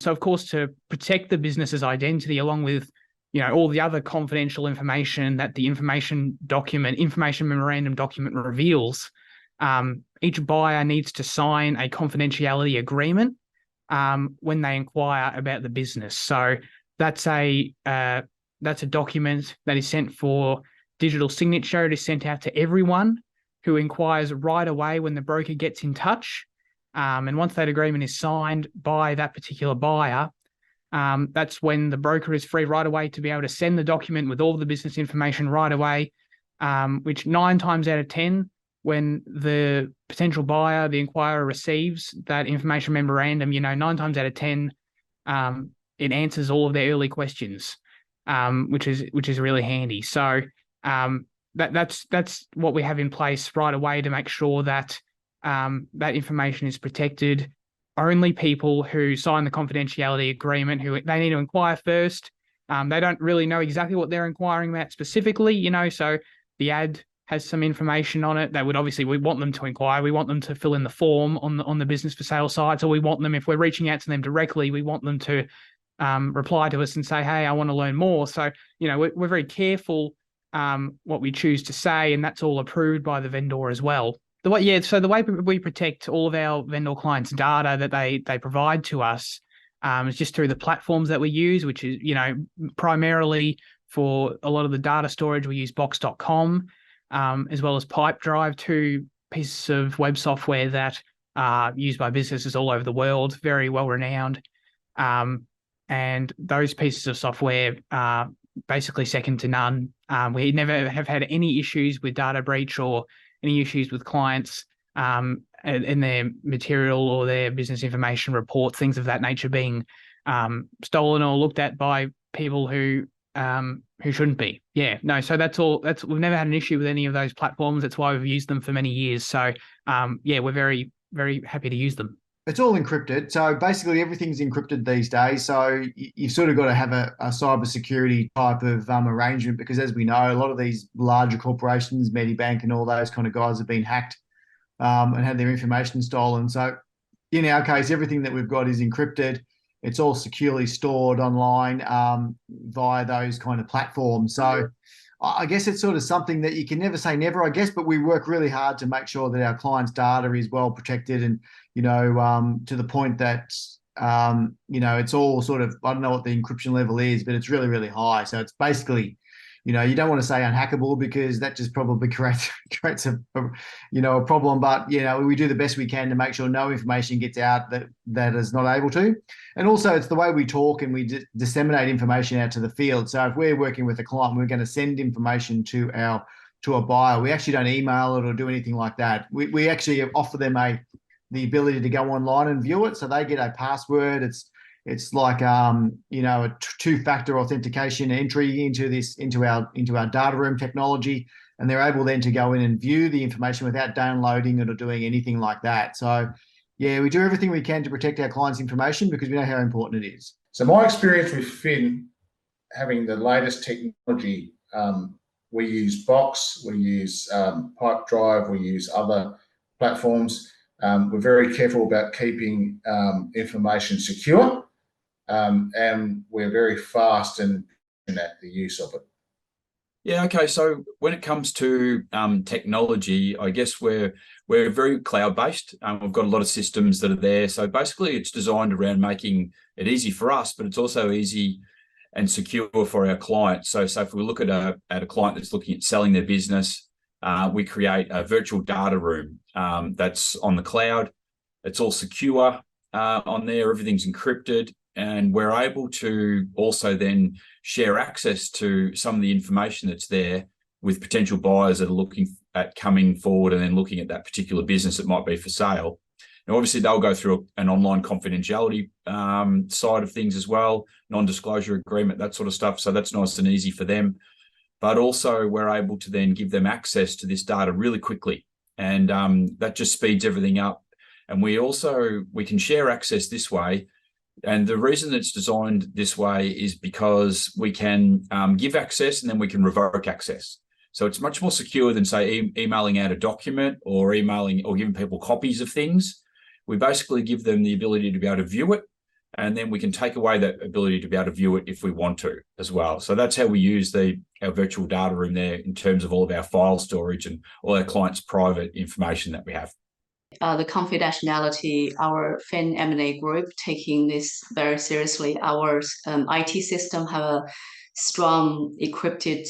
So of course, to protect the business's identity along with, all the other confidential information that the information memorandum document reveals, each buyer needs to sign a confidentiality agreement when they inquire about the business. So that's a document that is sent for digital signature. It is sent out to everyone who inquires right away when the broker gets in touch. And once that agreement is signed by that particular buyer, that's when the broker is free right away to be able to send the document with all the business information right away, which 9 times out of 10, when the potential buyer, the inquirer, receives that information memorandum, 9 times out of 10, it answers all of their early questions, which is really handy. So that's what we have in place right away to make sure that that information is protected. Only people who sign the confidentiality agreement, who they need to inquire first. They don't really know exactly what they're inquiring about specifically, so the ad has some information on it that we want them to inquire. We want them to fill in the form on the business for sale site. So we want them, if we're reaching out to them directly, we want them to reply to us and say, hey, I want to learn more. So, we're very careful what we choose to say, and that's all approved by the vendor as well. So the way we protect all of our vendor clients' data that they provide to us is just through the platforms that we use, which is, primarily for a lot of the data storage, we use Box.com, as well as Pipedrive, 2 pieces of web software that are used by businesses all over the world, very well renowned. And those pieces of software are basically second to none. We never have had any issues with data breach or any issues with clients in their material or their business information report, things of that nature being stolen or looked at by people who shouldn't be. Yeah, no, so we've never had an issue with any of those platforms. That's why we've used them for many years. So we're very, very happy to use them. It's all encrypted. So basically everything's encrypted these days. So you've sort of got to have a cybersecurity type of arrangement, because as we know, a lot of these larger corporations, Medibank and all those kind of guys, have been hacked and had their information stolen. So in our case, everything that we've got is encrypted. It's all securely stored online via those kind of platforms. So I guess it's sort of something that you can never say never, I guess, but we work really hard to make sure that our clients' data is well protected and, to the point that, it's all sort of, I don't know what the encryption level is, but it's really, really high. So it's basically, you don't want to say unhackable, because that just probably creates a problem. But, we do the best we can to make sure no information gets out that is not able to. And also it's the way we talk and we disseminate information out to the field. So if we're working with a client, we're going to send information to a buyer. We actually don't email it or do anything like that. We actually offer them the ability to go online and view it. So they get a password. It's like a 2-factor authentication entry into our data room technology, and they're able then to go in and view the information without downloading it or doing anything like that. So yeah, we do everything we can to protect our clients' information because we know how important it is. So my experience with Fin, having the latest technology, we use Box, we use Pipedrive, we use other platforms. We're very careful about keeping information secure. And we're very fast in the use of it. Yeah, okay. So when it comes to technology, I guess we're very cloud-based. We've got a lot of systems that are there. So basically it's designed around making it easy for us, but it's also easy and secure for our clients. So if we look at a client that's looking at selling their business, we create a virtual data room that's on the cloud. It's all secure on there. Everything's encrypted. And we're able to also then share access to some of the information that's there with potential buyers that are looking at coming forward and then looking at that particular business that might be for sale. Now, obviously, they'll go through an online confidentiality side of things as well, non-disclosure agreement, that sort of stuff. So that's nice and easy for them. But also, we're able to then give them access to this data really quickly. And that just speeds everything up. And we can share access this way. And the reason it's designed this way is because we can give access and then we can revoke access. So it's much more secure than, say, emailing out a document or emailing or giving people copies of things. We basically give them the ability to be able to view it and then we can take away that ability to be able to view it if we want to as well. So that's how we use our virtual data room there in terms of all of our file storage and all our clients' private information that we have. The confidentiality, our Fin M&A group taking this very seriously. Our IT system have a strong encrypted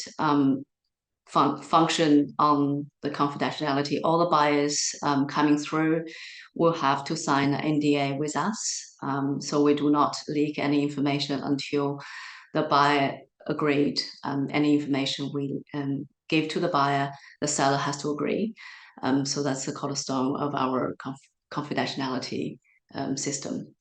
function on the confidentiality. All the buyers coming through will have to sign an NDA with us. So we do not leak any information until the buyer agreed. Any information we give to the buyer, the seller has to agree. So that's the cornerstone of our confidentiality system.